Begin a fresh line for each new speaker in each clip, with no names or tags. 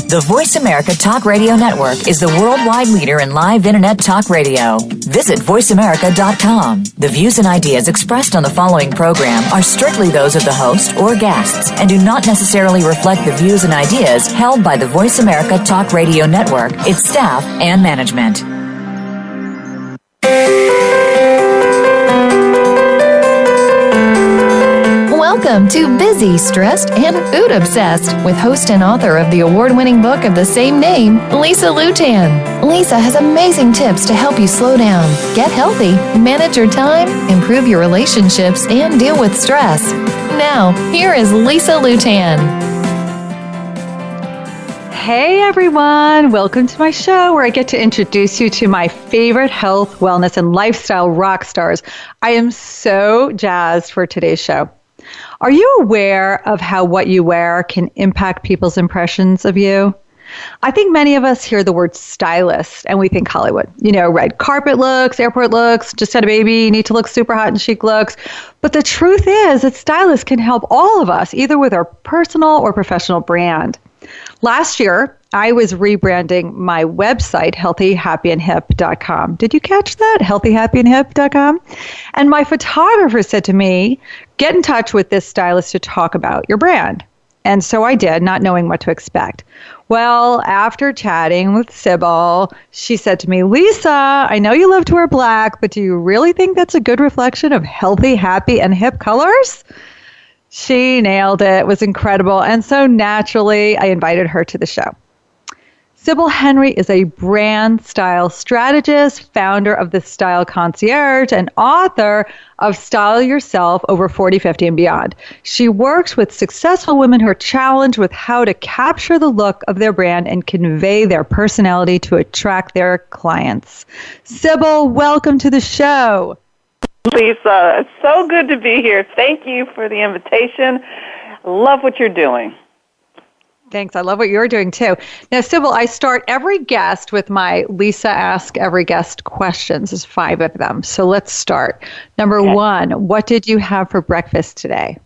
The Voice America Talk Radio Network is the worldwide leader in live Internet talk radio. Visit voiceamerica.com. The views and ideas expressed on the following program are strictly those of the host or guests and do not necessarily reflect the views and ideas held by the Voice America Talk Radio Network, its staff, and management.
Welcome to Busy, Stressed, and Food Obsessed with host and author of the award-winning book of the same name, Lisa Lutan. Lisa has amazing tips to help you slow down, get healthy, manage your time, improve your relationships, and deal with stress. Now, here is Lisa Lutan.
Hey everyone, welcome to my show where I get to introduce you to my favorite health, wellness, and lifestyle rock stars. I am so jazzed for today's show. Are you aware of how what you wear can impact people's impressions of you? I think many of us hear the word stylist and we think Hollywood. You know, red carpet looks, airport looks, just had a baby, need to look super hot and chic looks. But the truth is that stylists can help all of us, either with our personal or professional brand. Last year, I was rebranding my website, healthyhappyandhip.com. Did you catch that? healthyhappyandhip.com. And my photographer said to me, get in touch with this stylist to talk about your brand. And so I did, not knowing what to expect. Well, after chatting with Sybil, she said to me, Lisa, I know you love to wear black, but do you really think that's a good reflection of healthy, happy, and hip colors? She nailed it. It was incredible. And so naturally, I invited her to the show. Sybil Henry is a brand style strategist, founder of the Style Concierge, and author of Style Yourself Over 40, 50, and Beyond. She works with successful women who are challenged with how to capture the look of their brand and convey their personality to attract their clients. Sybil, welcome to the show.
Lisa, it's so good to be here. Thank you for the invitation. Love what you're doing.
Thanks. I love what you're doing, too. Now, Sybil, I start every guest with my Lisa Ask Every Guest questions. There's 5 of them. So let's start. Number 1, what did you have for breakfast today?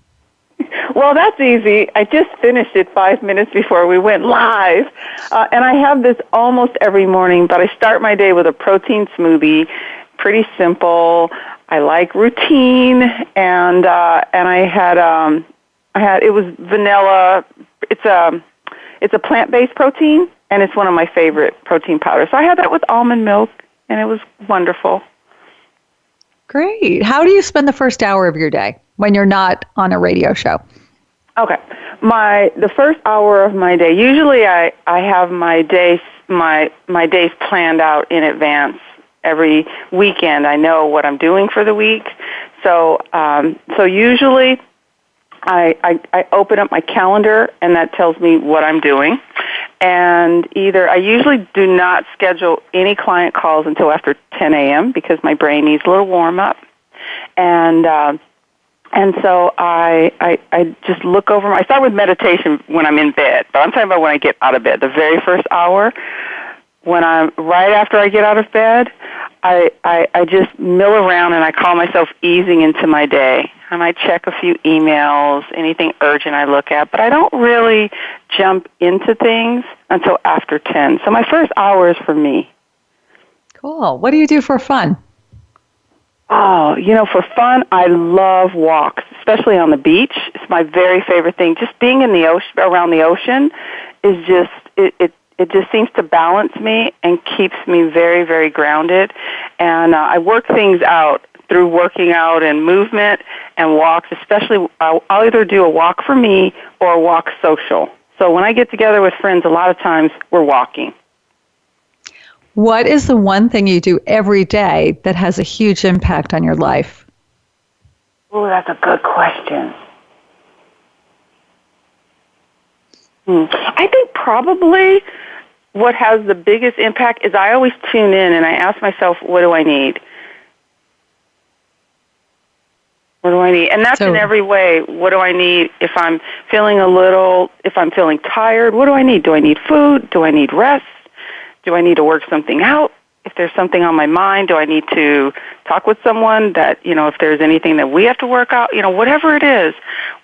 Well, that's easy. I just finished it 5 minutes before we went live. And I have this almost every morning, but I start my day with a protein smoothie. Pretty simple. I like routine. And I had it was vanilla. It's a plant-based protein, and it's one of my favorite protein powders. So I had that with almond milk, and it was wonderful.
Great. How do you spend the first hour of your day when you're not on a radio show?
Okay. The first hour of my day, usually I have my days planned out in advance. Every weekend I know what I'm doing for the week. So usually I open up my calendar, and that tells me what I'm doing. And I usually do not schedule any client calls until after 10 a.m. because my brain needs a little warm up. And so I just look over. I start with meditation when I'm in bed, but I'm talking about when I get out of bed. The very first hour, right after I get out of bed, I just mill around and I call myself easing into my day. I might check a few emails, anything urgent I look at, but I don't really jump into things until after 10. So my first hour is for me.
Cool. What do you do for fun?
Oh, for fun, I love walks, especially on the beach. It's my very favorite thing. Just being in the ocean, around the ocean, is just it just seems to balance me and keeps me very, very grounded. And I work things out through working out and movement and walks, especially I'll either do a walk for me or a walk social. So when I get together with friends, a lot of times we're walking.
What is the one thing you do every day that has a huge impact on your life?
Oh, that's a good question. I think probably what has the biggest impact is I always tune in and I ask myself, what do I need? What do I need? And that's in every way. What do I need if I'm feeling tired? What do I need? Do I need food? Do I need rest? Do I need to work something out? If there's something on my mind, do I need to talk with someone that, if there's anything that we have to work out, whatever it is,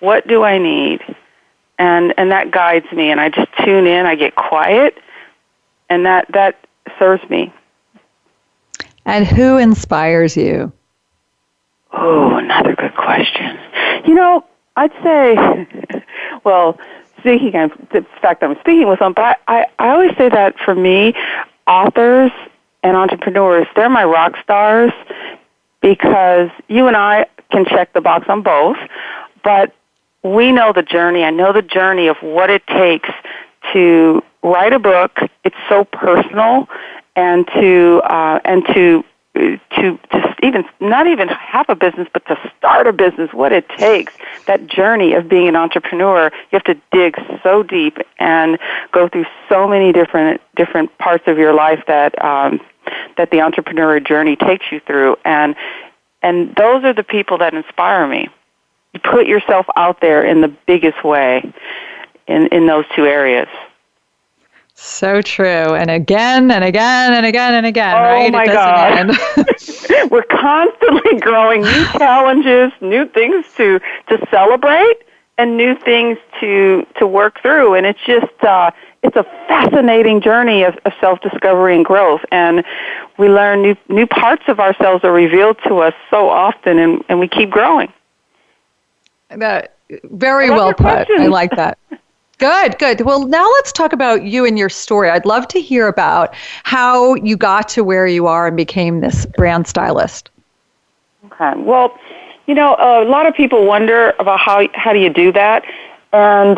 what do I need? and that guides me, and I just tune in, I get quiet, and that serves me.
And who inspires you?
Oh, another good question. I'd say, well, in fact, I'm speaking with them, but I always say that for me, authors and entrepreneurs, they're my rock stars, because you and I can check the box on both, but we know the journey. I know the journey of what it takes to write a book. It's so personal, and to even not even have a business, but to start a business, what it takes, that journey of being an entrepreneur. You have to dig so deep and go through so many different parts of your life that the entrepreneurial journey takes you through, and those are the people that inspire me. You put yourself out there in the biggest way in those two areas. So
true. And again and again and again and again,
oh,
right?
My
it
doesn't God. End. We're constantly growing new challenges, new things to celebrate, and new things to work through. And it's just, it's a fascinating journey of self-discovery and growth. And we learn new parts of ourselves are revealed to us so often, and we keep growing.
Very well put. I like that. Good. Well, now let's talk about you and your story. I'd love to hear about how you got to where you are and became this brand stylist.
Okay. Well, a lot of people wonder about how do you do that, and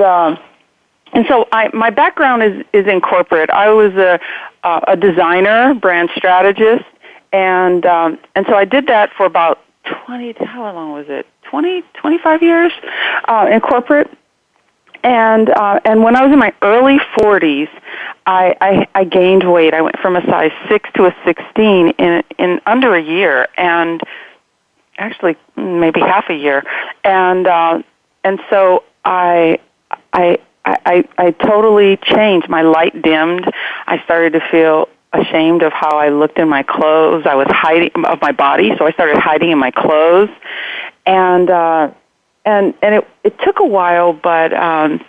so my background is in corporate. I was a designer, brand strategist, and so I did that for about how long was it? 25 years in corporate. And when I was in my early 40s, I gained weight. I went from a size 6 to a 16 in under a year, and actually maybe half a year. And so I totally changed. My light dimmed. I started to feel ashamed of how I looked in my clothes. I was hiding of my body, so I started hiding in my clothes, and it took a while, but I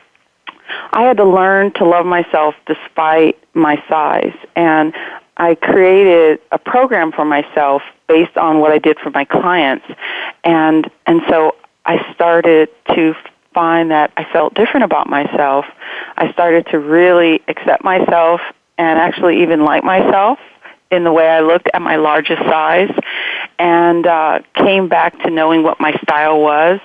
had to learn to love myself despite my size. And I created a program for myself based on what I did for my clients. And so I started to find that I felt different about myself. I started to really accept myself and actually even like myself in the way I looked at my largest size, and came back to knowing what my style was.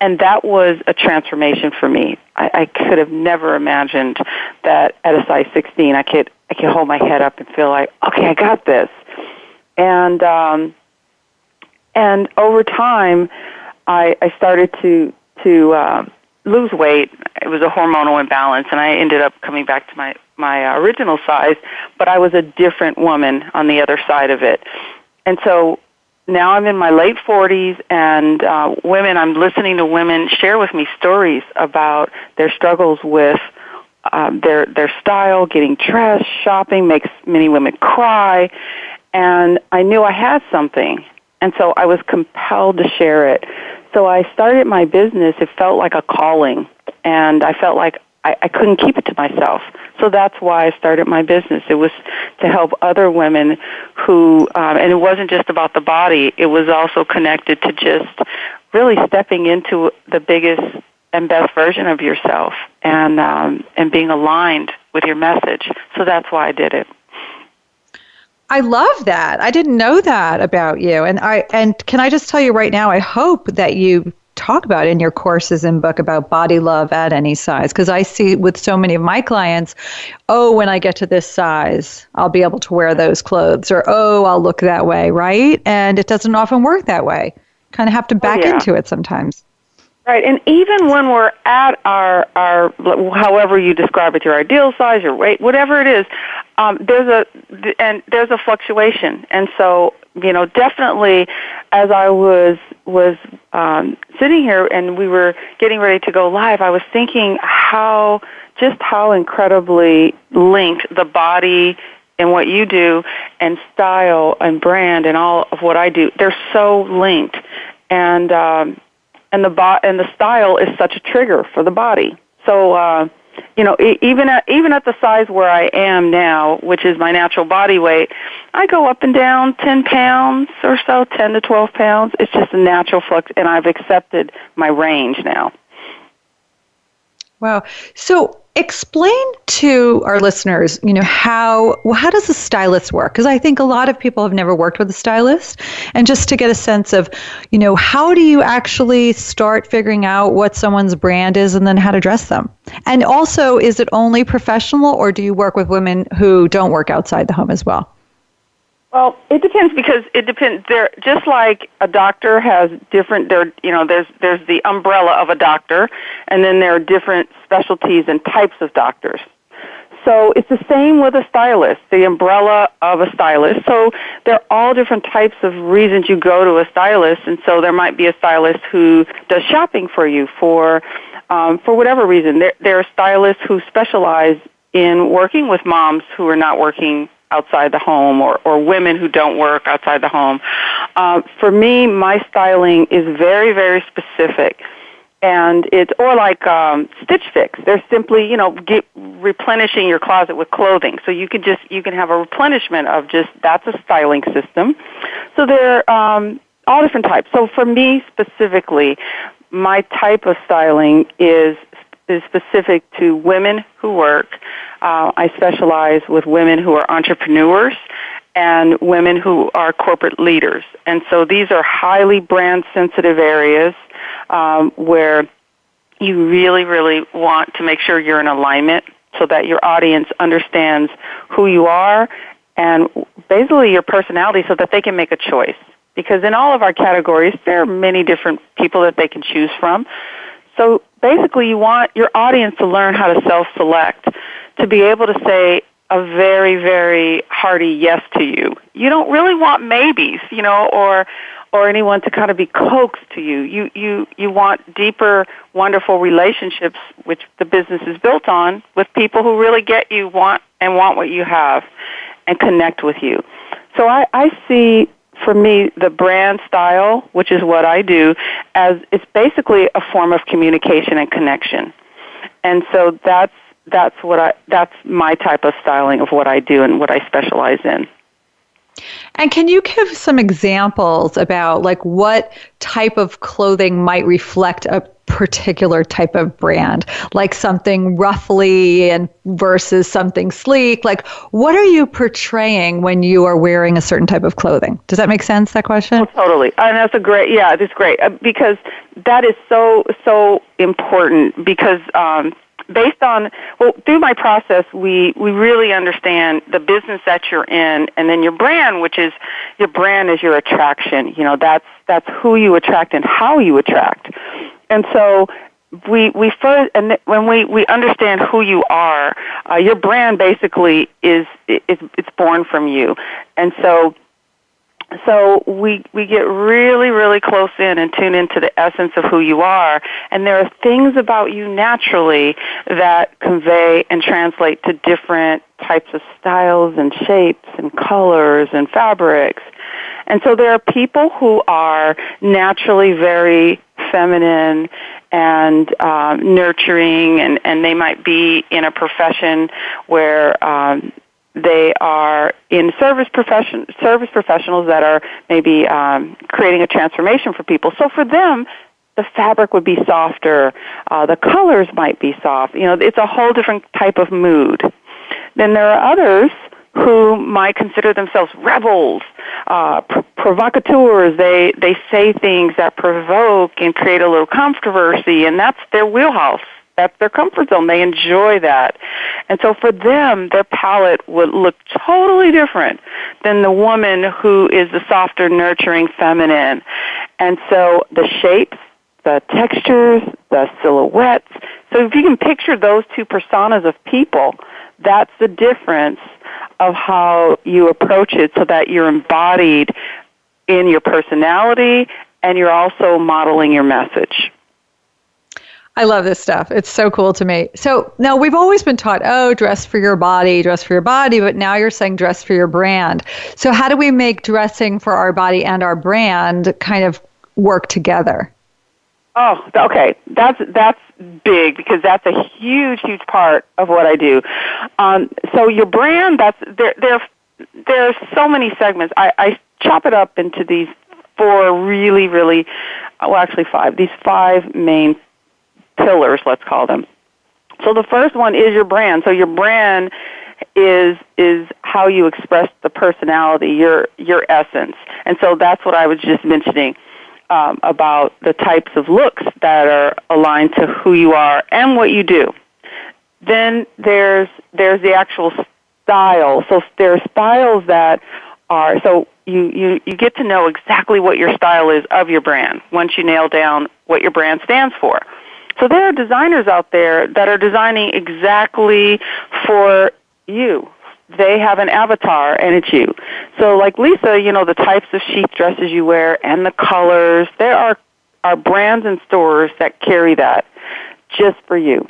And that was a transformation for me. I could have never imagined that at a size 16 I could hold my head up and feel like, okay, I got this. And over time, I started to lose weight. It was a hormonal imbalance, and I ended up coming back to my original size, but I was a different woman on the other side of it. And so now I'm in my late 40s, and I'm listening to women share with me stories about their struggles with their style, getting dressed, shopping, makes many women cry, and I knew I had something, and so I was compelled to share it. So I started my business. It felt like a calling, and I felt like I couldn't keep it to myself. So that's why I started my business. It was to help other women who, and it wasn't just about the body, it was also connected to just really stepping into the biggest and best version of yourself, and being aligned with your message. So that's why I did it.
I love that. I didn't know that about you. And can I just tell you right now, I hope that you talk about in your courses and book about body love at any size, because I see with so many of my clients, when I get to this size, I'll be able to wear those clothes, or I'll look that way, right? And it doesn't often work that way. Kind of have to back into it sometimes.
Right, and even when we're at our however you describe it, your ideal size, your weight, whatever it is, there's a fluctuation, and so definitely, as I was sitting here and we were getting ready to go live, I was thinking how incredibly linked the body and what you do, and style and brand and all of what I do, they're so linked, and the style is such a trigger for the body. So, even at the size where I am now, which is my natural body weight, I go up and down 10 pounds or so, 10 to 12 pounds. It's just a natural flux, and I've accepted my range now.
Wow. So explain to our listeners, how does a stylist work? Because I think a lot of people have never worked with a stylist. And just to get a sense of, how do you actually start figuring out what someone's brand is and then how to dress them? And also, is it only professional, or do you work with women who don't work outside the home as well?
Well, it depends, because it depends. There, just like a doctor has different. There's the umbrella of a doctor, and then there are different specialties and types of doctors. So it's the same with a stylist, the umbrella of a stylist. So there are all different types of reasons you go to a stylist, and so there might be a stylist who does shopping for you for whatever reason. There are stylists who specialize in working with moms who are not working outside the home, or women who don't work outside the home. For me, my styling is very, very specific. And it's, or like Stitch Fix. They're simply, replenishing your closet with clothing. So you can have a replenishment of that's a styling system. So they're all different types. So for me specifically, my type of styling is specific to women who work. I specialize with women who are entrepreneurs and women who are corporate leaders. And so these are highly brand-sensitive areas where you really, really want to make sure you're in alignment so that your audience understands who you are and basically your personality so that they can make a choice. Because in all of our categories, there are many different people that they can choose from. So basically, you want your audience to learn how to self-select, to be able to say a very, very hearty yes to you. You don't really want maybes, or anyone to kind of be coaxed to you. You want deeper, wonderful relationships, which the business is built on, with people who really get you, want what you have, and connect with you. So I see, for me, the brand style, which is what I do, as it's basically a form of communication and connection. And so that's my type of styling of what I do and what I specialize in.
And can you give some examples about what type of clothing might reflect a particular type of brand, like something ruffly and versus something sleek? What are you portraying when you are wearing a certain type of clothing? Does that make sense, that question?
Oh, totally. And that's it's great because that is so important because based on, through my process, we really understand the business that you're in, and then your brand, which is, your brand is your attraction. That's who you attract and how you attract. And so we first, and when we understand who you are, your brand basically it's born from you. And so we get really, really close in and tune into the essence of who you are. And there are things about you naturally that convey and translate to different types of styles and shapes and colors and fabrics. And so there are people who are naturally very feminine and nurturing, and they might be in a profession where they are in service professionals that are maybe creating a transformation for people. So for them, the fabric would be softer. The colors might be soft. It's a whole different type of mood. Then there are others who might consider themselves rebels, provocateurs. They say things that provoke and create a little controversy, and that's their wheelhouse. That's their comfort zone. They enjoy that. And so for them, their palette would look totally different than the woman who is the softer, nurturing, feminine. And so the shapes, the textures, the silhouettes. So if you can picture those two personas of people, that's the difference of how you approach it so that you're embodied in your personality and you're also modeling your message.
I love this stuff. It's so cool to me. So now we've always been taught, dress for your body, but now you're saying dress for your brand. So how do we make dressing for our body and our brand kind of work together?
Oh, okay. That's big because that's a huge part of what I do. So your brand, there's so many segments. I chop it up into these these 5 main pillars, let's call them. So the first one is your brand. So your brand is how you express the personality, your essence. And so that's what I was just mentioning about the types of looks that are aligned to who you are and what you do. Then there's the actual style. So there are styles that are, so you get to know exactly what your style is of your brand once you nail down what your brand stands for. So there are designers out there that are designing exactly for you. They have an avatar, and it's you. So like Lisa, the types of sheath dresses you wear and the colors, there are brands and stores that carry that just for you.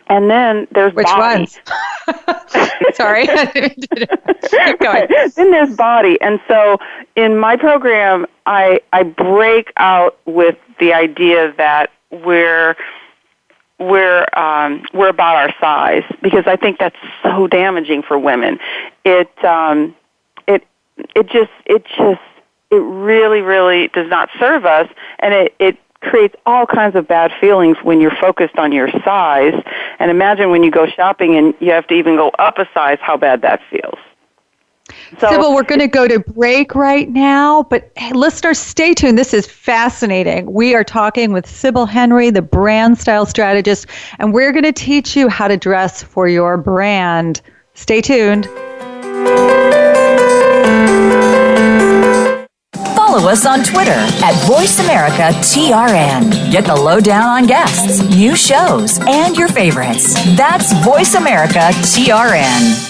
And then there's
Which
body.
ones? Sorry. Keep going.
Then there's body. And so in my program, I break out with the idea that we're about our size, because I think that's so damaging for women. It really, really does not serve us, and it creates all kinds of bad feelings when you're focused on your size. And imagine when you go shopping and you have to even go up a size, how bad that feels. So,
Sybil, we're going to go to break right now, but hey, listeners, stay tuned. This is fascinating. We are talking with Sybil Henry, the brand style strategist, and we're going to teach you how to dress for your brand. Stay tuned.
Follow us on Twitter at VoiceAmericaTRN. Get the lowdown on guests, new shows, and your favorites. That's VoiceAmericaTRN.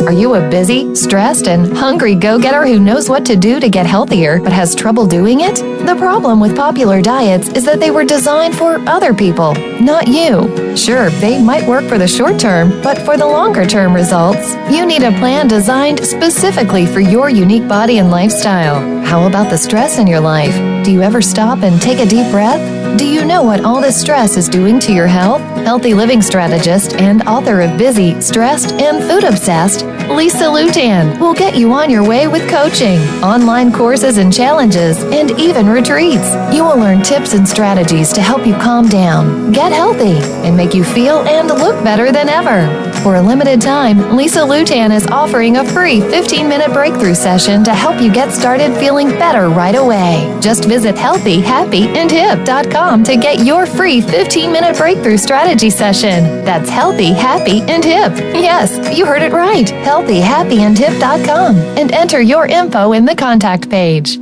Are you a busy, stressed, and hungry go-getter who knows what to do to get healthier but has trouble doing it? The problem with popular diets is that they were designed for other people, not you. Sure, they might work for the short term, but for the longer-term results, you need a plan designed specifically for your unique body and lifestyle. How about the stress in your life? Do you ever stop and take a deep breath? Do you know what all this stress is doing to your health? Healthy living strategist and author of Busy, Stressed, and Food Obsessed, Lisa Lutan will get you on your way with coaching, online courses and challenges, and even retreats. You will learn tips and strategies to help you calm down, get healthy, and make you feel and look better than ever. For a limited time, Lisa Lutan is offering a free 15-minute breakthrough session to help you get started feeling better right away. Just visit healthyhappyandhip.com to get your free 15-minute breakthrough strategy session. That's Healthy, Happy, and Hip. Yes, you heard it right. Healthyhappyandhip.com and enter your info in the contact page.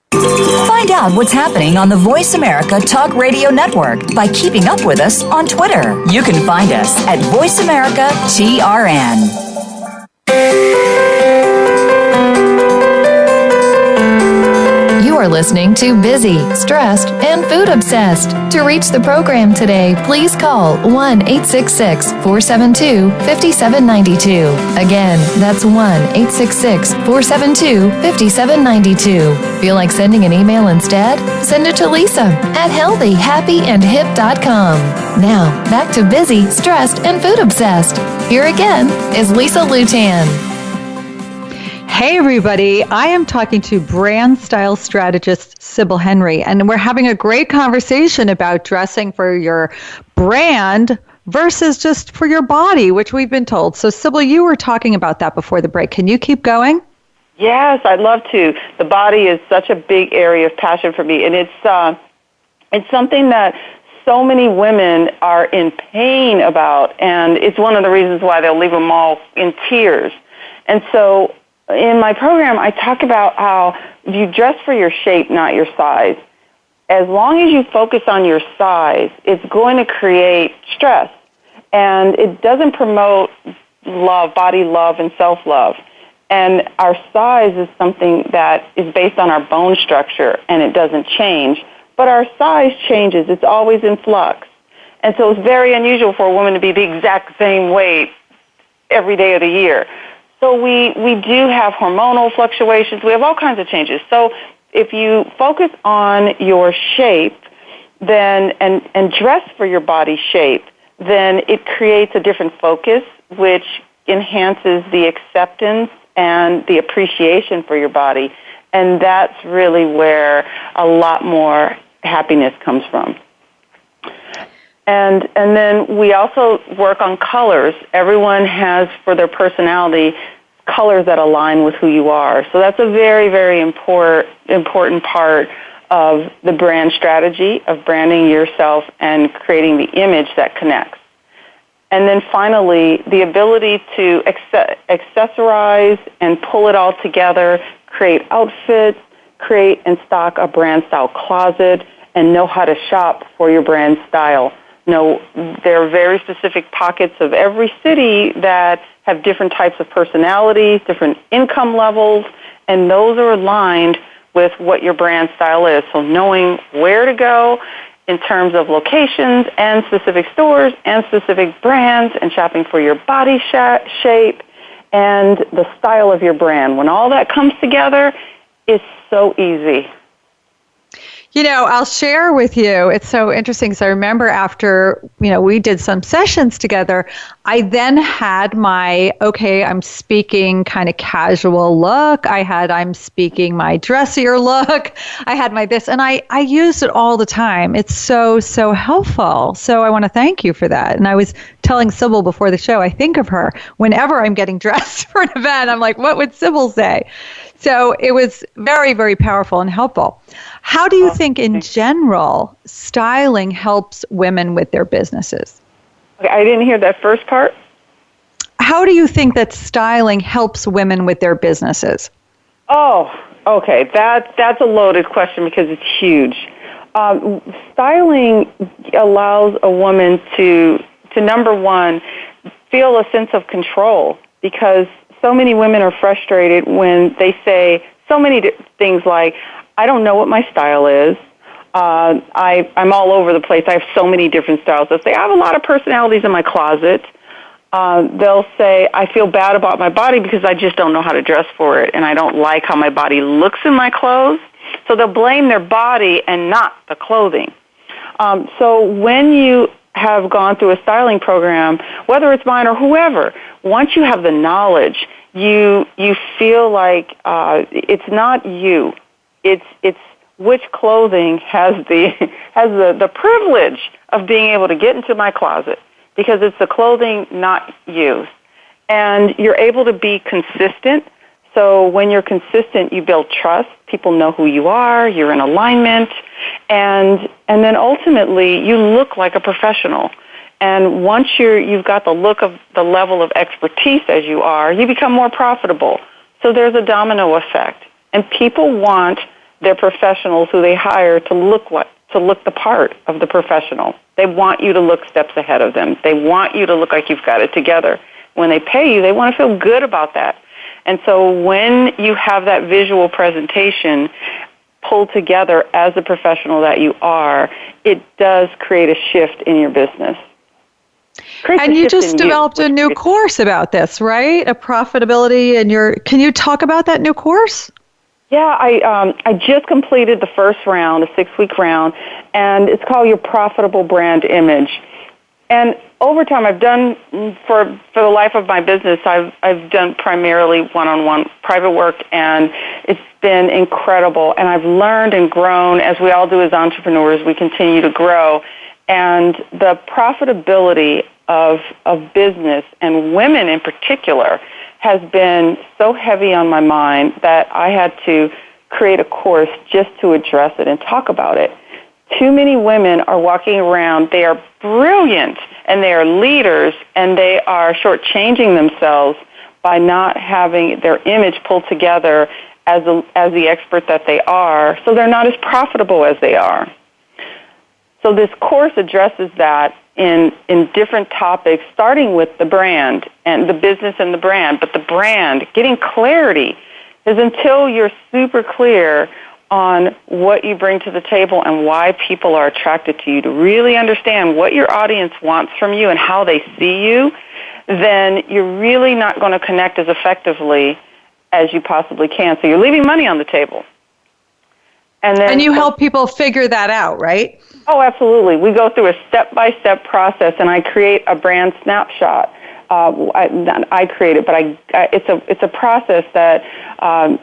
Find out what's happening on the Voice America Talk Radio Network by keeping up with us on Twitter. You can find us at VoiceAmericaTRN.
You are listening to Busy, Stressed, and Food Obsessed. To reach the program today, please call 1-866-472-5792. Again, that's 1-866-472-5792. Feel like sending an email instead? Send it to Lisa at healthyhappyandhip.com. Now, back to Busy, Stressed, and Food Obsessed. Here again is Lisa Lutan.
Hey, everybody. I am talking to brand style strategist Sybil Henry, and we're having a great conversation about dressing for your brand versus just for your body, which we've been told. So, Sybil, you were talking about that before the break. Can you keep going?
Yes, I'd love to. The body is such a big area of passion for me, and it's something that so many women are in pain about, and it's one of the reasons why they'll leave them all in tears. And so in my program, I talk about how you dress for your shape, not your size. As long as you focus on your size, it's going to create stress. And it doesn't promote love, body love, and self-love. And our size is something that is based on our bone structure, and it doesn't change. But our size changes. It's always in flux. And so it's very unusual for a woman to be the exact same weight every day of the year. So we do have hormonal fluctuations. We have all kinds of changes. So if you focus on your shape, then and dress for your body shape, then it creates a different focus, which enhances the acceptance and the appreciation for your body. And that's really where a lot more happiness comes from. And then we also work on colors. Everyone has, for their personality, colors that align with who you are. So that's a very, very important part of the brand strategy, of branding yourself and creating the image that connects. And then finally, the ability to accessorize and pull it all together, create outfits, create and stock a brand style closet, and know how to shop for your brand style. There are very specific pockets of every city that have different types of personalities, different income levels, and those are aligned with what your brand style is. So knowing where to go in terms of locations and specific stores and specific brands and shopping for your body shape and the style of your brand. When all that comes together, it's so easy.
I'll share with you, it's so interesting. So I remember after, we did some sessions together, I then had my, I'm speaking kind of casual look. I'm speaking my dressier look. I had my this, and I used it all the time. It's so, so helpful. So I want to thank you for that. And I was telling Sybil before the show, I think of her whenever I'm getting dressed for an event. I'm like, what would Sybil say? So it was very, very powerful and helpful. How do you think in general styling helps women with their businesses?
Okay, I didn't hear that first part.
How do you think that styling helps women with their businesses?
Oh, okay. That's a loaded question because it's huge. Styling allows a woman to number one, feel a sense of control, because so many women are frustrated when they say so many things like, I don't know what my style is. I'm all over the place. I have so many different styles. They'll say, I have a lot of personalities in my closet. They'll say, I feel bad about my body because I just don't know how to dress for it, and I don't like how my body looks in my clothes. So they'll blame their body and not the clothing. So when you have gone through a styling program, whether it's mine or whoever, once you have the knowledge, you feel like it's not you. It's which clothing has the privilege of being able to get into my closet, because it's the clothing, not you. And you're able to be consistent. So when you're consistent, you build trust. People know who you are. You're in alignment. And then ultimately, you look like a professional. And once you've got the look of the level of expertise as you are, you become more profitable. So there's a domino effect. And people want their professionals who they hire to look the part of the professional. They want you to look steps ahead of them. They want you to look like you've got it together. When they pay you, they want to feel good about that. And so when you have that visual presentation pulled together as the professional that you are, it does create a shift in your business.
And you just developed a new course about this, right? A profitability, and can you talk about that new course?
Yeah, I just completed the first round, a 6-week round, and it's called Your Profitable Brand Image. And over time, I've done, for the life of my business, I've done primarily one-on-one private work, and it's been incredible. And I've learned and grown, as we all do as entrepreneurs. We continue to grow. And the profitability of business, and women in particular, has been so heavy on my mind that I had to create a course just to address it and talk about it. Too many women are walking around, they are brilliant, and they are leaders, and they are shortchanging themselves by not having their image pulled together as the expert that they are, so they're not as profitable as they are. So this course addresses that in different topics, starting with the brand and the business and the brand. But the brand, getting clarity, is until you're super clear on what you bring to the table and why people are attracted to you, to really understand what your audience wants from you and how they see you, then you're really not going to connect as effectively as you possibly can. So you're leaving money on the table.
And you help people figure that out, right?
Oh, absolutely. We go through a step-by-step process, and I create a brand snapshot. I create it, but it's a process that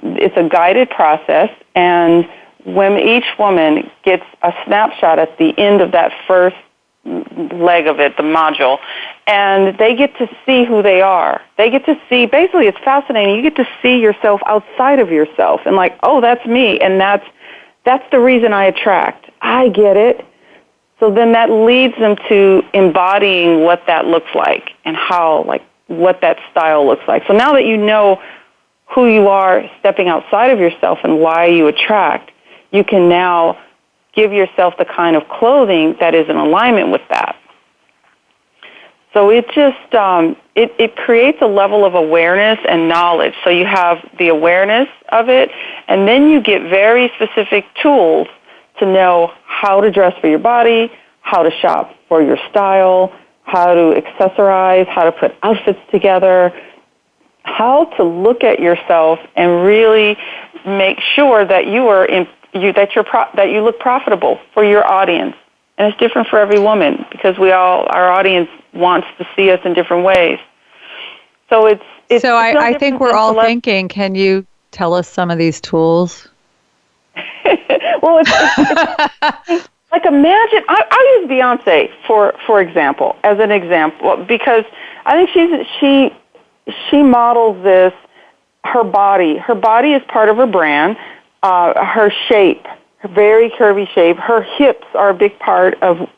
it's a guided process, and when each woman gets a snapshot at the end of that first leg of it, the module, and they get to see who they are. They get to see, basically it's fascinating, you get to see yourself outside of yourself, and like, oh, that's me, and that's the reason I attract. I get it. So then that leads them to embodying what that looks like and how, like, what that style looks like. So now that you know who you are stepping outside of yourself and why you attract, you can now give yourself the kind of clothing that is in alignment with that. So it just, it creates a level of awareness and knowledge. So you have the awareness of it, and then you get very specific tools to know how to dress for your body, how to shop for your style, how to accessorize, how to put outfits together, how to look at yourself and really make sure that that you look profitable for your audience. And it's different for every woman because our audience wants to see us in different ways. So
I think we're all thinking, can you tell us some of these tools?
Well, it's like, imagine, I'll use Beyonce for example, as an example, because I think she models this, her body is part of her brand, her shape, her very curvy shape, her hips are a big part of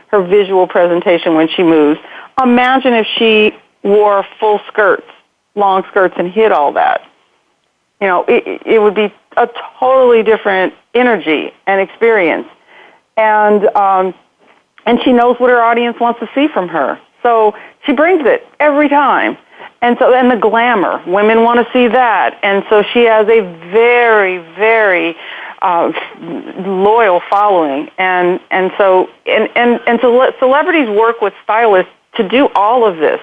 her visual presentation when she moves. Imagine if she wore full skirts, long skirts, and hid all that. You know, it would be a totally different energy and experience. And she knows what her audience wants to see from her. So she brings it every time. And the glamour, women want to see that. And so she has a very, very loyal following. And so celebrities work with stylists to do all of this.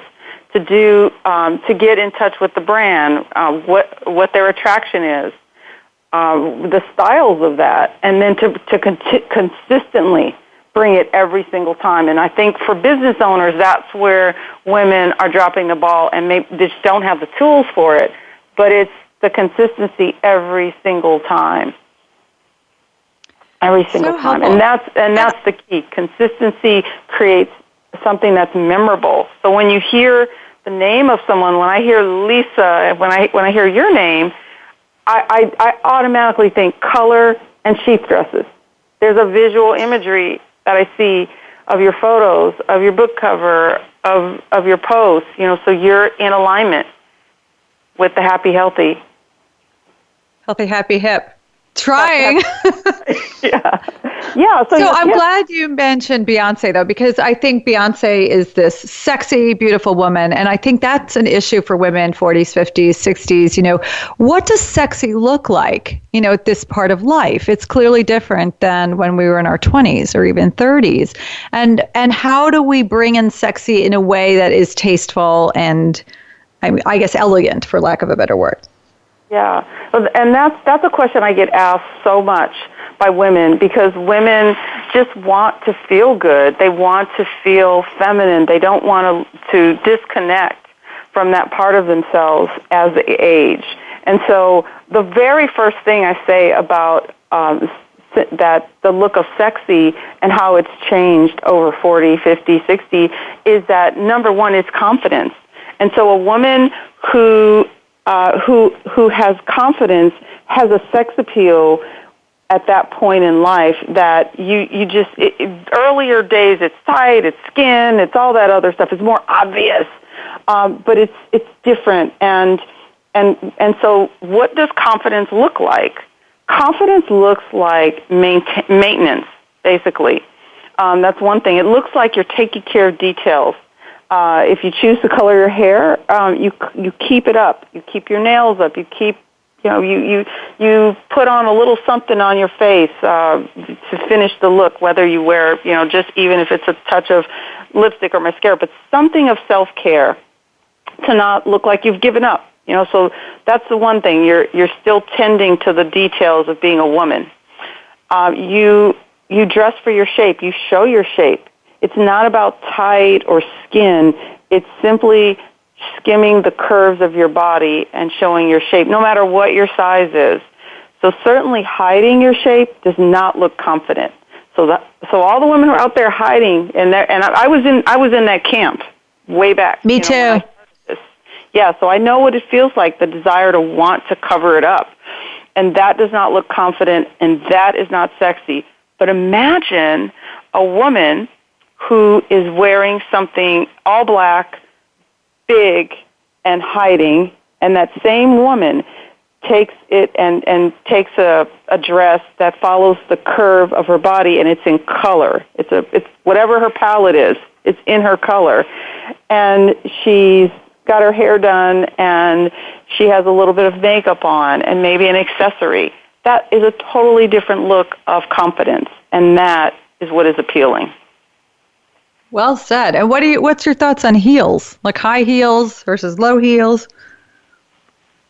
To get in touch with the brand, what their attraction is, the styles of that, and then to consistently bring it every single time. And I think for business owners, that's where women are dropping the ball and they just don't have the tools for it, but it's the consistency every single time. Every single time. And that's the key. Consistency creates something that's memorable. So when you hear the name of someone, when I hear Lisa, when I hear your name, I automatically think color and sheath dresses. There's a visual imagery that I see of your photos, of your book cover, of your posts, so you're in alignment with the happy, healthy.
Healthy, happy, hip. Trying.
Yeah.
So I'm glad you mentioned Beyonce, though, because I think Beyonce is this sexy, beautiful woman. And I think that's an issue for women, 40s, 50s, 60s. What does sexy look like, at this part of life? It's clearly different than when we were in our 20s or even 30s. And how do we bring in sexy in a way that is tasteful and, I guess, elegant, for lack of a better word?
Yeah, and that's a question I get asked so much by women, because women just want to feel good. They want to feel feminine. They don't want to disconnect from that part of themselves as they age. And so the very first thing I say about that the look of sexy and how it's changed over 40, 50, 60 is that, number one, is confidence. And so a woman who has confidence has a sex appeal at that point in life that you just, earlier days it's tight, it's skin, it's all that other stuff. It's more obvious, but it's different. And so what does confidence look like? Confidence looks like maintenance, basically. That's one thing. It looks like you're taking care of details. If you choose to color your hair, you keep it up. You keep your nails up. You keep, you put on a little something on your face to finish the look. Whether you wear, just even if it's a touch of lipstick or mascara, but something of self-care to not look like you've given up. So that's the one thing. You're still tending to the details of being a woman. you dress for your shape. You show your shape. It's not about tight or skin. It's simply skimming the curves of your body and showing your shape, no matter what your size is. So certainly hiding your shape does not look confident. So all the women who are out there hiding, and I was in that camp way back.
Me too.
Yeah, so I know what it feels like, the desire to want to cover it up. And that does not look confident, and that is not sexy. But imagine a woman who is wearing something all black, big, and hiding, and that same woman takes it and takes a dress that follows the curve of her body, and it's in color. It's whatever her palette is. It's in her color. And she's got her hair done, and she has a little bit of makeup on and maybe an accessory. That is a totally different look of confidence, and that is what is appealing.
Well said. And what's your thoughts on heels, like high heels versus low heels?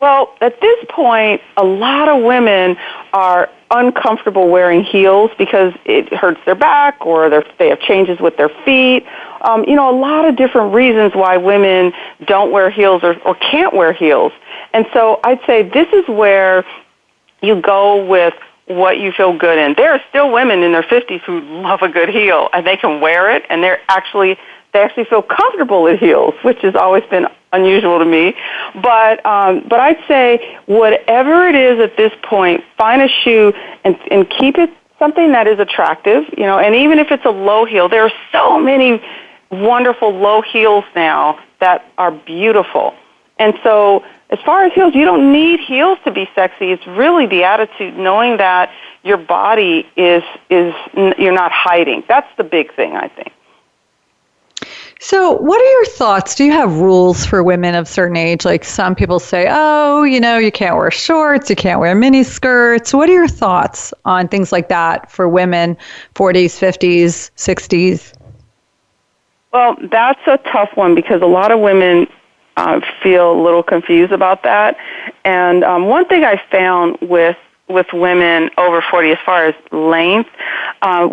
Well, at this point, a lot of women are uncomfortable wearing heels because it hurts their back or they have changes with their feet. A lot of different reasons why women don't wear heels or can't wear heels. And so I'd say this is where you go with what you feel good in. There are still women in their 50s who love a good heel, and they can wear it, and they actually feel comfortable in heels, which has always been unusual to me. But I'd say whatever it is at this point, find a shoe and keep it something that is attractive, and even if it's a low heel, there are so many wonderful low heels now that are beautiful. And so as far as heels, you don't need heels to be sexy. It's really the attitude, knowing that your body is you're not hiding. That's the big thing, I think.
So what are your thoughts? Do you have rules for women of certain age? Like some people say, you can't wear shorts, you can't wear mini skirts. What are your thoughts on things like that for women, 40s, 50s, 60s?
Well, that's a tough one because a lot of women feel a little confused about that. And one thing I found with women over 40 as far as length,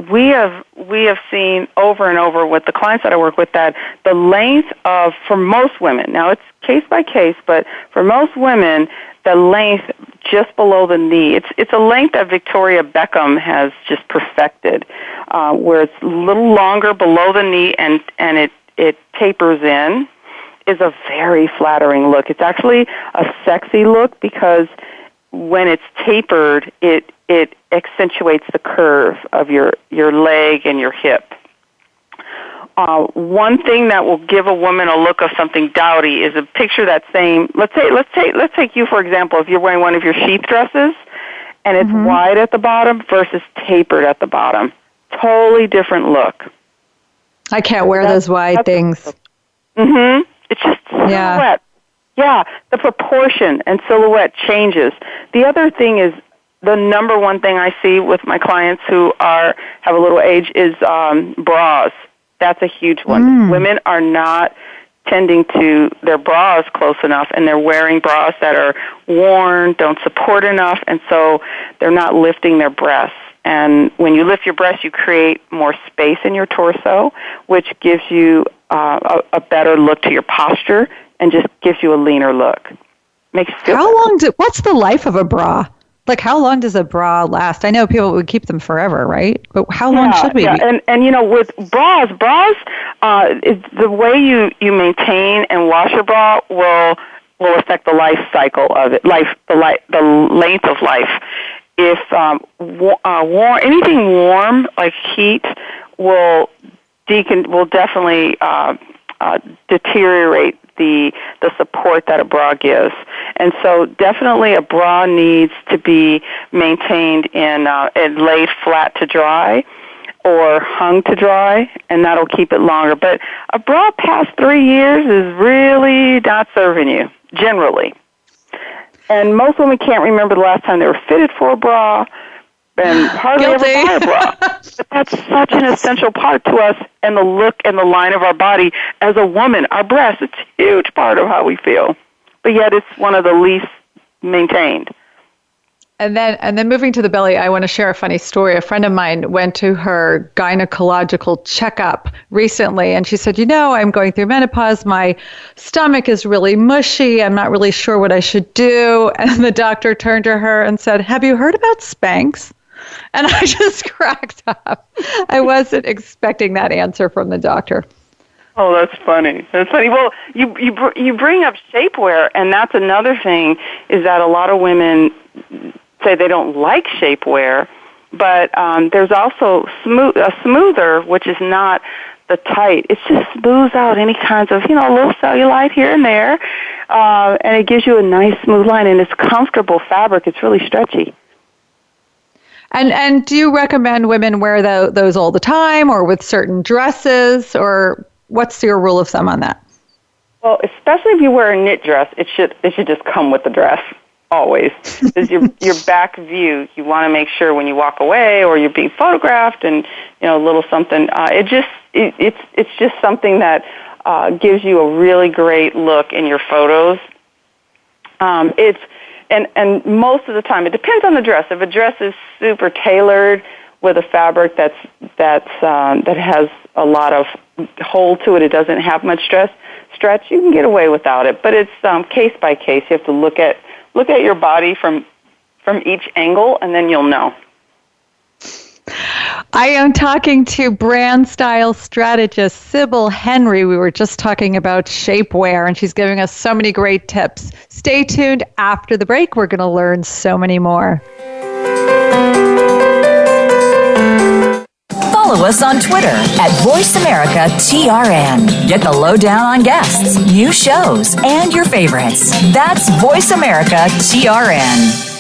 we have seen over and over with the clients that I work with that the length for most women, now it's case by case, but for most women, the length just below the knee, it's a length that Victoria Beckham has just perfected, where it's a little longer below the knee and it tapers in, is a very flattering look. It's actually a sexy look because when it's tapered, it accentuates the curve of your leg and your hip. One thing that will give a woman a look of something dowdy is a picture that same. Let's take you for example. If you're wearing one of your sheath dresses, and it's wide at the bottom versus tapered at the bottom, totally different look.
I can't wear those wide things.
Mm-hmm. It's just silhouette. Yeah, the proportion and silhouette changes. The other thing is the number one thing I see with my clients who have a little age is bras. That's a huge one. Women are not tending to their bras close enough, and they're wearing bras that are worn, don't support enough, and so they're not lifting their breasts. And when you lift your breasts, you create more space in your torso, which gives you a better look to your posture and just gives you a leaner look. Makes you feel
what's the life of a bra? Like, how long does a bra last? I know people would keep them forever, right? But how long should we?
Yeah, and with bras is the way you maintain and wash your bra will affect the life cycle of it, the length of life. If anything warm like heat will definitely deteriorate the support that a bra gives. And so definitely a bra needs to be maintained and laid flat to dry or hung to dry, and that'll keep it longer. But a bra past 3 years is really not serving you, generally. And most women can't remember the last time they were fitted for a bra, and hardly ever buy a bra. But that's such an essential part to us and the look and the line of our body as a woman. Our breasts, it's a huge part of how we feel. But yet it's one of the least maintained.
And then moving to the belly, I want to share a funny story. A friend of mine went to her gynecological checkup recently, and she said, I'm going through menopause. My stomach is really mushy. I'm not really sure what I should do. And the doctor turned to her and said, have you heard about Spanx? And I just cracked up. I wasn't expecting that answer from the doctor.
Oh, that's funny. That's funny. Well, you bring up shapewear, and that's another thing, is that a lot of women say they don't like shapewear, but there's also a smoother, which is not the tight. It just smooths out any kinds of, a little cellulite here and there, and it gives you a nice smooth line, and it's comfortable fabric. It's really stretchy.
And do you recommend women wear those all the time, or with certain dresses, or what's your rule of thumb on that?
Well, especially if you wear a knit dress, it should just come with the dress. Always. Because your back view, you want to make sure when you walk away or you're being photographed and, a little something, it's just something that gives you a really great look in your photos. And most of the time, it depends on the dress. If a dress is super tailored with a fabric that has a lot of hold to it, it doesn't have much stretch, you can get away without it. But it's case by case. You have to look at your body from each angle, and then you'll know.
I am talking to brand style strategist Sybil Henry. We were just talking about shapewear, and she's giving us so many great tips. Stay tuned after the break. We're going to learn so many more.
Follow us on Twitter at VoiceAmericaTRN. Get the lowdown on guests, new shows, and your favorites. That's VoiceAmericaTRN.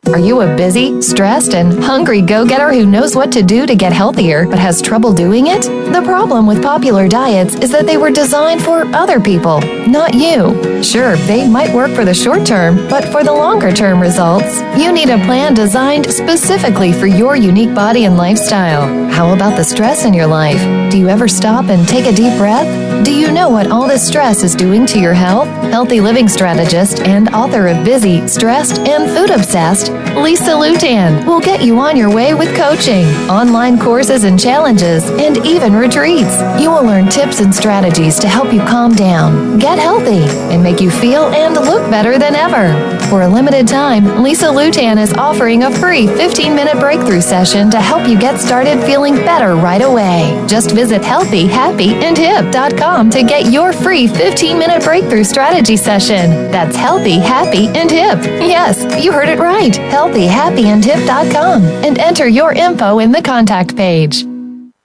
Are you a busy, stressed, and hungry go-getter who knows what to do to get healthier but has trouble doing it? The problem with popular diets is that they were designed for other people, not you. Sure, they might work for the short term, but for the longer-term results, you need a plan designed specifically for your unique body and lifestyle. How about the stress in your life? Do you ever stop and take a deep breath? Do you know what all this stress is doing to your health? Healthy living strategist and author of Busy, Stressed, and Food Obsessed, Lisa Lutan will get you on your way with coaching, online courses and challenges, and even retreats. You will learn tips and strategies to help you calm down, get healthy, and make you feel and look better than ever. For a limited time, Lisa Lutan is offering a free 15-minute breakthrough session to help you get started feeling better right away. Just visit healthyhappyandhip.com to get your free 15-minute breakthrough strategy session. That's Healthy, Happy, and Hip. Yes, you heard it right. healthyhappyandhip.com and enter your info in the contact page.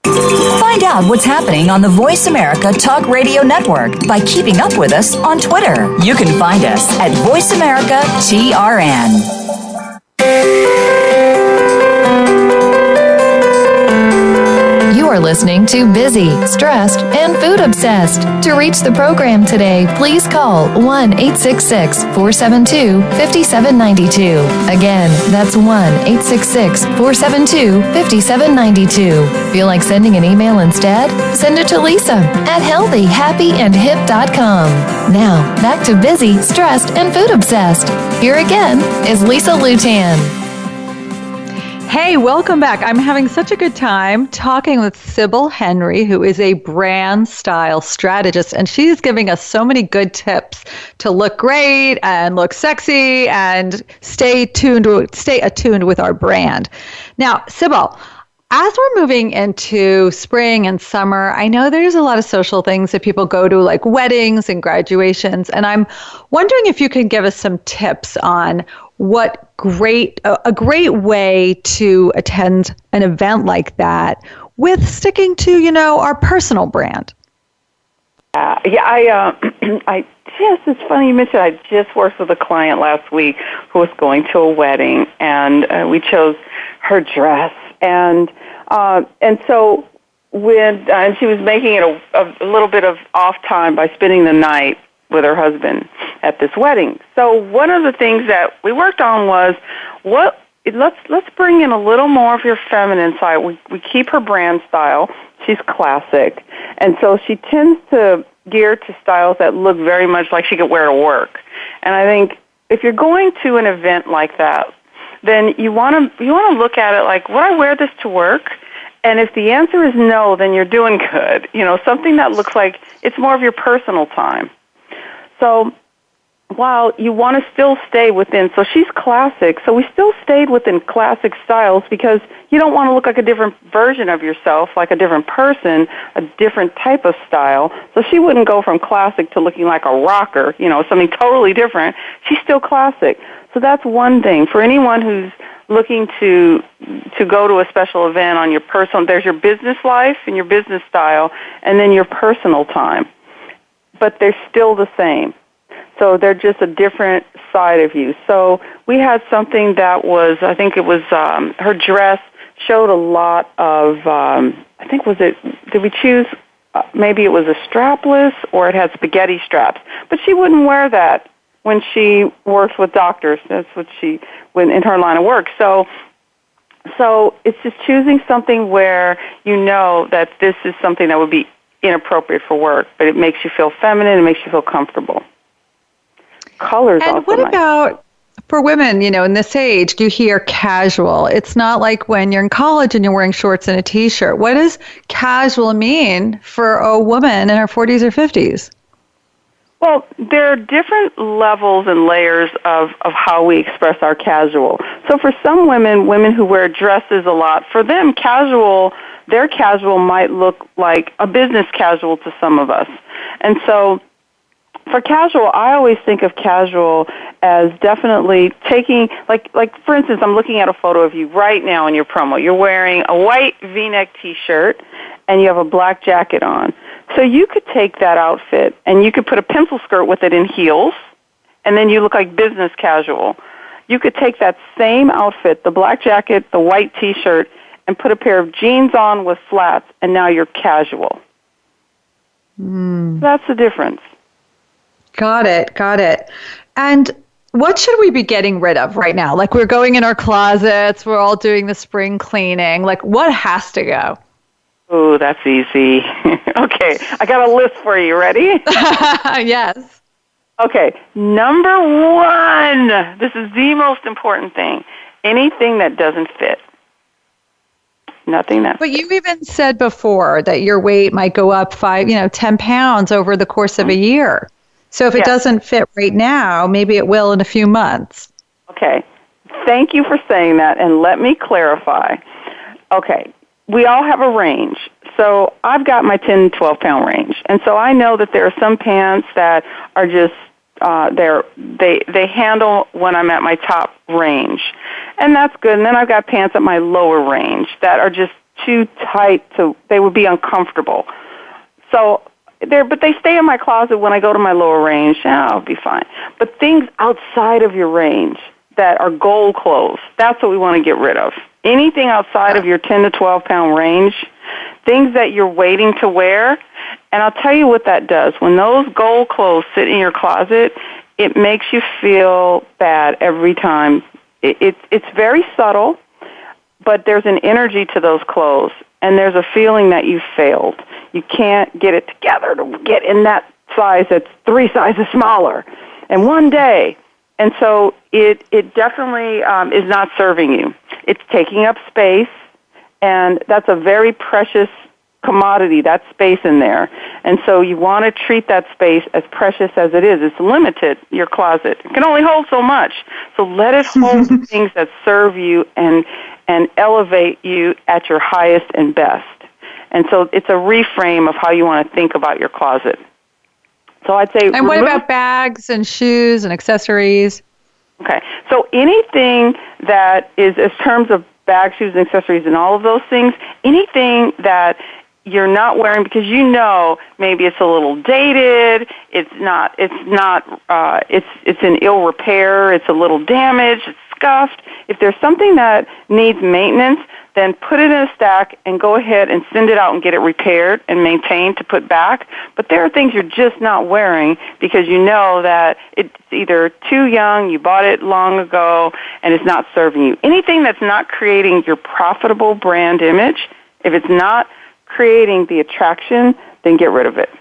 Find out what's happening on the Voice America Talk Radio Network by keeping up with us on Twitter. You can find us at VoiceAmericaTRN.
You are listening to Busy, Stressed, and Food Obsessed. To reach the program today, please call 1-866-472-5792. Again, that's 1-866-472-5792. Feel like sending an email instead? Send it to Lisa at healthyhappyandhip.com. Now, back to Busy, Stressed, and Food Obsessed. Here again is Lisa Lutan.
Hey, welcome back. I'm having such a good time talking with Sybil Henry, who is a brand style strategist, and she's giving us so many good tips to look great and look sexy and stay attuned with our brand. Now, Sybil, as we're moving into spring and summer, I know there's a lot of social things that people go to, like weddings and graduations, and I'm wondering if you can give us some tips on what a great way to attend an event like that with sticking to, our personal brand.
It's funny you mentioned, I just worked with a client last week who was going to a wedding, and we chose her dress, and so and she was making it a little bit of off time by spending the night with her husband at this wedding. So one of the things that we worked on was let's bring in a little more of your feminine side. We keep her brand style. She's classic. And so she tends to gear to styles that look very much like she could wear to work. And I think if you're going to an event like that, then you want to look at it like, would I wear this to work? And if the answer is no, then you're doing good. Something that looks like it's more of your personal time. So while you want to still stay within, so she's classic, so we still stayed within classic styles because you don't want to look like a different version of yourself, like a different person, a different type of style. So she wouldn't go from classic to looking like a rocker, something totally different. She's still classic. So that's one thing. For anyone who's looking to go to a special event on your personal, there's your business life and your business style, and then your personal time. But they're still the same. So they're just a different side of you. So we had something that was, I think it was, her dress showed a lot of, did we choose, maybe it was a strapless or it had spaghetti straps. But she wouldn't wear that when she works with doctors. That's what when in her line of work. So it's just choosing something where you know that this is something that would be inappropriate for work, but it makes you feel feminine, it makes you feel comfortable. Colors also.
And what about for women, in this age, you hear casual. It's not like when you're in college and you're wearing shorts and a t-shirt. What does casual mean for a woman in her 40s or 50s?
Well, there are different levels and layers of how we express our casual. So for some women who wear dresses a lot, for them their casual might look like a business casual to some of us. And so for casual, I always think of casual as definitely taking, like for instance, I'm looking at a photo of you right now in your promo. You're wearing a white V-neck T-shirt and you have a black jacket on. So you could take that outfit and you could put a pencil skirt with it in heels, and then you look like business casual. You could take that same outfit, the black jacket, the white T-shirt, and put a pair of jeans on with flats, and now you're casual. That's the difference.
Got it. And what should we be getting rid of right now? Like, we're going in our closets, we're all doing the spring cleaning. Like, what has to go?
Oh, that's easy. Okay, I got a list for you. Ready?
Yes.
Okay, number one, this is the most important thing. Anything that doesn't fit. Nothing that
But you even said before that your weight might go up 10 pounds over the course of a year. So if it doesn't fit right now, maybe it will in a few months.
Okay. Thank you for saying that, and let me clarify. Okay. We all have a range. So I've got my 10 to 12 pound range. And so I know that there are some pants that are just, they handle when I'm at my top range. And that's good. And then I've got pants at my lower range that are just too tight they would be uncomfortable. So but they stay in my closet when I go to my lower range. Yeah, I'll be fine. But things outside of your range that are goal clothes, that's what we want to get rid of. Anything outside of your 10 to 12 pound range, things that you're waiting to wear. And I'll tell you what that does. When those goal clothes sit in your closet, it makes you feel bad every time. It's very subtle, but there's an energy to those clothes, and there's a feeling that you failed. You can't get it together to get in that size that's 3 sizes smaller in one day. And so it definitely is not serving you. It's taking up space, and that's a very precious commodity, that space in there. And so you want to treat that space as precious as it is. It's limited, your closet. It can only hold so much. So let it hold things that serve you and elevate you at your highest and best. And so it's a reframe of how you want to think about your closet. So I'd say...
And what about bags and shoes and accessories?
Okay. So anything that is, in terms of bags, shoes, and accessories and all of those things, anything that you're not wearing because maybe it's a little dated, it's in ill repair, it's a little damaged, it's scuffed. If there's something that needs maintenance, then put it in a stack and go ahead and send it out and get it repaired and maintained to put back. But there are things you're just not wearing because you know that it's either too young, you bought it long ago, and it's not serving you. Anything that's not creating your profitable brand image, if it's not creating the attraction, then get rid of it.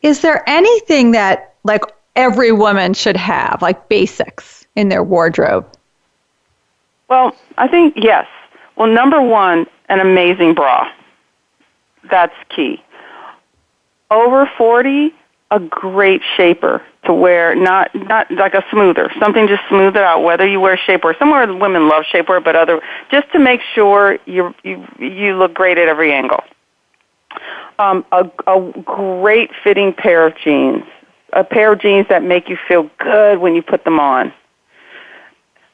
Is there anything that, like, every woman should have, like basics? in their wardrobe?
Well, I think yes. Well, number one, an amazing bra. That's key. Over 40, a great shaper to wear, not like a smoother, something just smooth it out, whether you wear shapewear. Some women love shapewear, but just to make sure you look great at every angle. A great fitting pair of jeans, a pair of jeans that make you feel good when you put them on.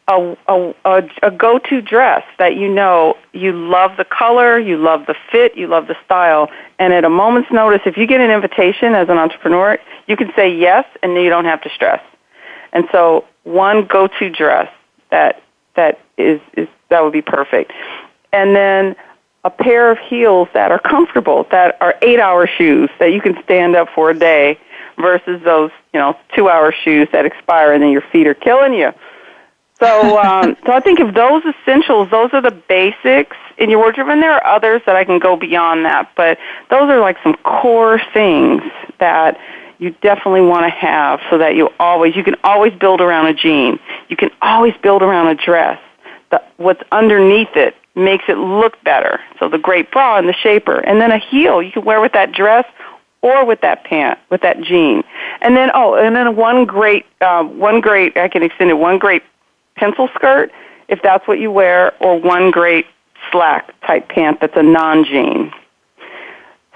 A go-to dress that you know you love the color, you love the fit, you love the style, and at a moment's notice, if you get an invitation as an entrepreneur, you can say yes, and you don't have to stress. And so, one go-to dress that would be perfect, and then a pair of heels that are comfortable, that are 8-hour shoes that you can stand up for a day, versus those 2-hour shoes that expire and then your feet are killing you. So I think of those essentials, those are the basics in your wardrobe, and there are others that I can go beyond that, but those are like some core things that you definitely want to have so that you can always build around a jean. You can always build around a dress. What's underneath it makes it look better. So the great bra and the shaper, and then a heel you can wear with that dress or with that pant, with that jean. And then one great I can extend it, one great pencil skirt, if that's what you wear, or one great slack type pant that's a non-jean.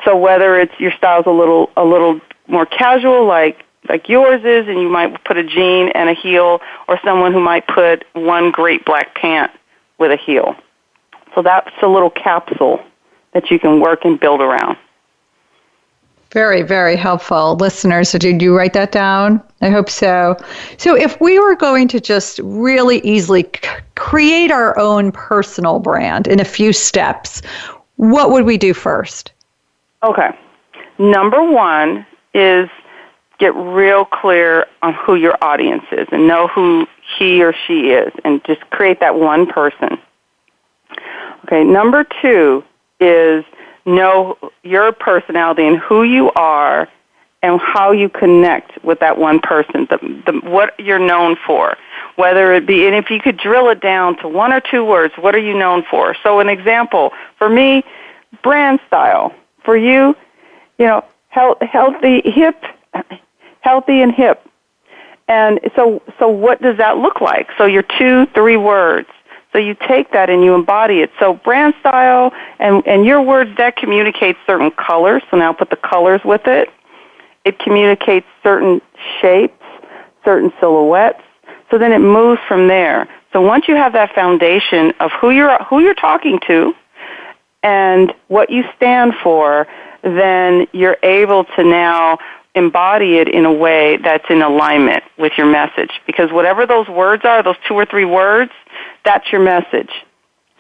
So whether it's your style's a little more casual, like yours is, and you might put a jean and a heel, or someone who might put one great black pant with a heel. So that's a little capsule that you can work and build around.
Very, very helpful. Listeners, so did you write that down? I hope so. So if we were going to just really easily create our own personal brand in a few steps, what would we do first?
Okay. Number one is get real clear on who your audience is and know who he or she is, and just create that one person. Okay. Number two is know your personality and who you are and how you connect with that one person, what you're known for, whether it be, and if you could drill it down to one or two words, what are you known for? So an example, for me, brand style. For you, healthy and hip. And so what does that look like? So your 2-3 words. So you take that and you embody it. So brand style and your words, that communicates certain colors. So now put the colors with it. It communicates certain shapes, certain silhouettes. So then it moves from there. So once you have that foundation of who you're talking to and what you stand for, then you're able to now embody it in a way that's in alignment with your message. Because whatever those words are, those 2 or 3 words, that's your message.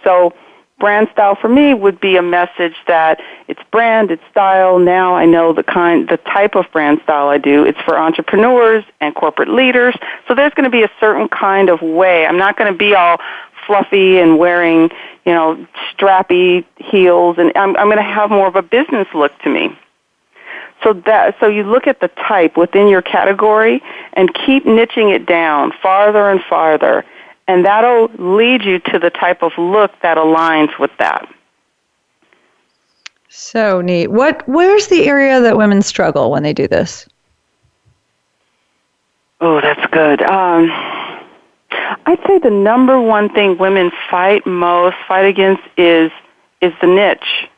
So brand style for me would be a message that it's brand, it's style. Now I know the type of brand style I do. It's for entrepreneurs and corporate leaders. So there's going to be a certain kind of way. I'm not going to be all fluffy and wearing, strappy heels, and I'm going to have more of a business look to me. So you look at the type within your category and keep niching it down farther and farther, and that'll lead you to the type of look that aligns with that.
So neat. Where's the area that women struggle when they do this?
Oh, that's good. I'd say the number one thing women fight against is the niche.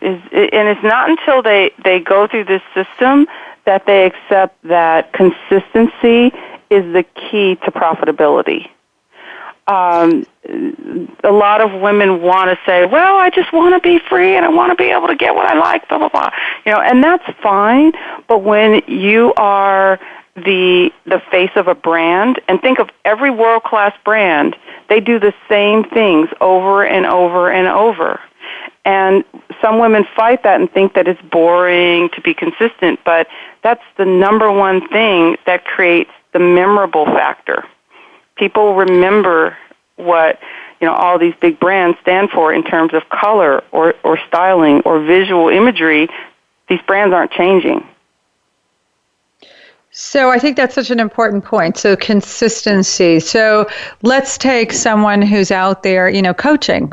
And it's not until they go through this system that they accept that consistency is the key to profitability. A lot of women want to say, well, I just want to be free and I want to be able to get what I like, blah, blah, blah. And that's fine, but when you are the face of a brand, and think of every world-class brand, they do the same things over and over and over. And some women fight that and think that it's boring to be consistent, but that's the number one thing that creates the memorable factor. People remember what all these big brands stand for in terms of color or styling or visual imagery. These brands aren't changing.
So I think that's such an important point. So consistency. So let's take someone who's out there, coaching,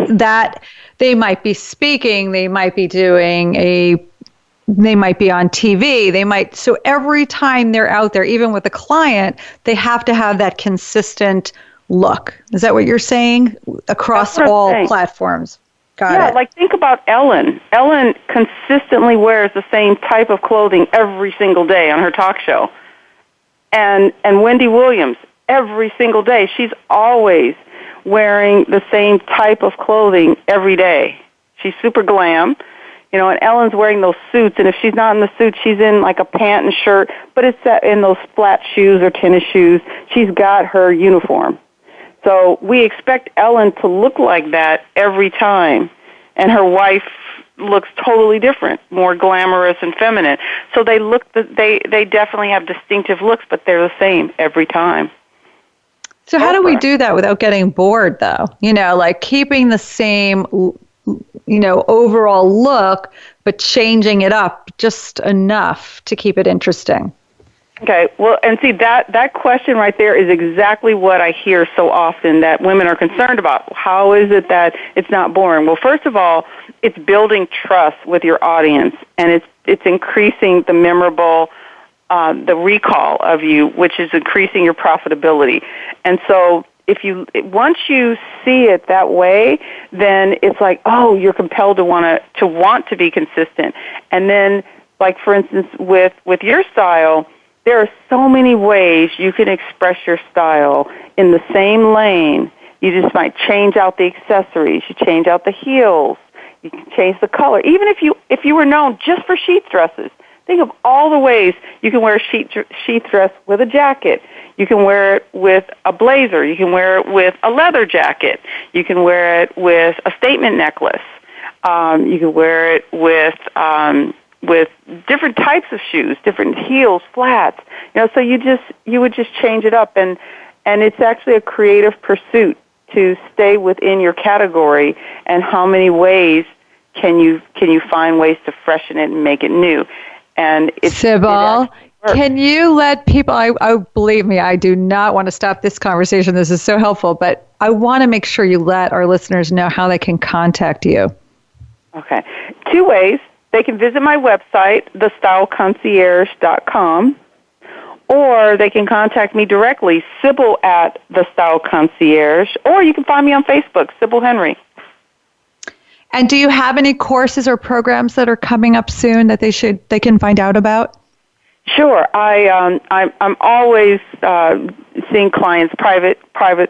that they might be speaking, they might be they might be on TV, so every time they're out there, even with a client, they have to have that consistent look. Is that what you're saying? Across all platforms. Got it.
Like think about Ellen. Ellen consistently wears the same type of clothing every single day on her talk show. And Wendy Williams, every single day, she's always wearing the same type of clothing every day. She's super glam, and Ellen's wearing those suits, and if she's not in the suit, she's in like a pant and shirt, but it's in those flat shoes or tennis shoes. She's got her uniform. So we expect Ellen to look like that every time, and her wife looks totally different, more glamorous and feminine. So they definitely have distinctive looks, but they're the same every time.
So how do we do that without getting bored, though? Like keeping the same, overall look, but changing it up just enough to keep it interesting.
Okay, well, and see, that question right there is exactly what I hear so often that women are concerned about. How is it that it's not boring? Well, first of all, it's building trust with your audience, and it's increasing the memorable, the recall of you, which is increasing your profitability. And so once you see it that way, then it's like, oh, you're compelled to want to be consistent. And then, like, for instance, with your style, there are so many ways you can express your style in the same lane. You just might change out the accessories. You change out the heels. You can change the color. Even if you were known just for sheath dresses, think of all the ways you can wear a sheath dress with a jacket. You can wear it with a blazer. You can wear it with a leather jacket. You can wear it with a statement necklace. You can wear it with different types of shoes, different heels, flats. So you would just change it up, and it's actually a creative pursuit to stay within your category. And how many ways can you find ways to freshen it and make it new? And
Sybil, can you let people? I believe me, I do not want to stop this conversation. This is so helpful, but I want to make sure you let our listeners know how they can contact you.
Okay, 2 ways. They can visit my website, thestyleconcierge.com, or they can contact me directly, Sybil at The Style Concierge, or you can find me on Facebook, Sybil Henry.
And do you have any courses or programs that are coming up soon that they can find out about?
Sure. I'm always seeing clients, private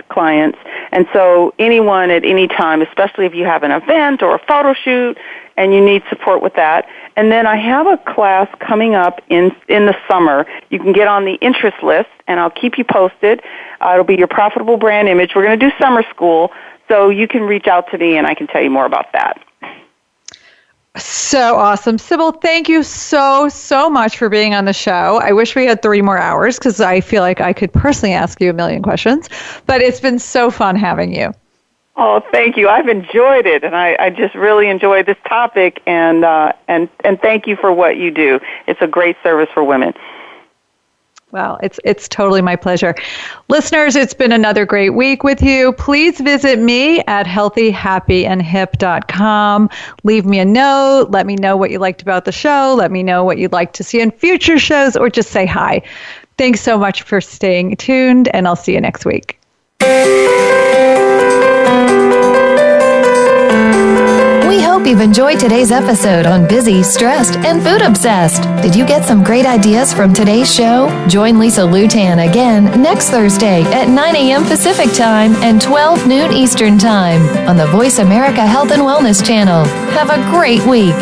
clients, and so anyone at any time, especially if you have an event or a photo shoot and you need support with that. And then I have a class coming up in the summer. You can get on the interest list, and I'll keep you posted. It'll be your profitable brand image. We're going to do summer school, so you can reach out to me, and I can tell you more about that.
So awesome. Sybil, thank you so much for being on the show. I wish we had 3 more hours because I feel like I could personally ask you a million questions, but it's been so fun having you.
Oh, thank you. I've enjoyed it, and I just really enjoyed this topic, and thank you for what you do. It's a great service for women.
Well, it's totally my pleasure. Listeners, it's been another great week with you. Please visit me at healthyhappyandhip.com. Leave me a note. Let me know what you liked about the show. Let me know what you'd like to see in future shows, or just say hi. Thanks so much for staying tuned, and I'll see you next week.
We hope you've enjoyed today's episode on Busy, Stressed, and Food Obsessed. Did you get some great ideas from today's show? Join Lisa Lutan again next Thursday at 9 a.m. Pacific Time and 12 noon Eastern Time on the Voice America Health and Wellness Channel. Have a great week.